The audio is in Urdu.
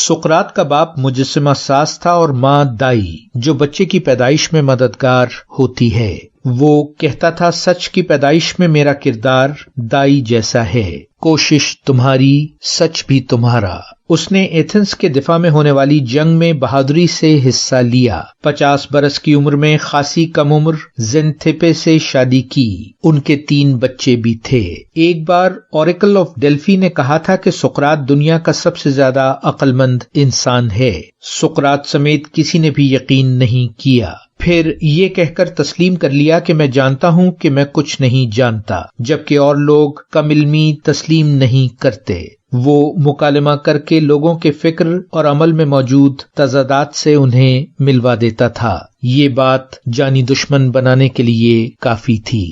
سقراط کا باپ مجسمہ ساز تھا اور ماں دائی، جو بچے کی پیدائش میں مددگار ہوتی ہے۔ وہ کہتا تھا سچ کی پیدائش میں میرا کردار دائی جیسا ہے، کوشش تمہاری سچ بھی تمہارا۔ اس نے ایتھنز کے دفاع میں ہونے والی جنگ میں بہادری سے حصہ لیا۔ 50 برس کی عمر میں خاصی کم عمر زینتھیپے سے شادی کی۔ ان کے 3 بچے بھی تھے۔ ایک بار اوریکل آف ڈیلفی نے کہا تھا کہ سقراط دنیا کا سب سے زیادہ عقل مند انسان ہے۔ سقراط سمیت کسی نے بھی یقین نہیں کیا، پھر یہ کہہ کر تسلیم کر لیا کہ میں جانتا ہوں کہ میں کچھ نہیں جانتا، جبکہ اور لوگ کم علمی تسلیم نہیں کرتے۔ وہ مکالمہ کر کے لوگوں کے فکر اور عمل میں موجود تضادات سے انہیں ملوا دیتا تھا۔ یہ بات جانی دشمن بنانے کے لیے کافی تھی۔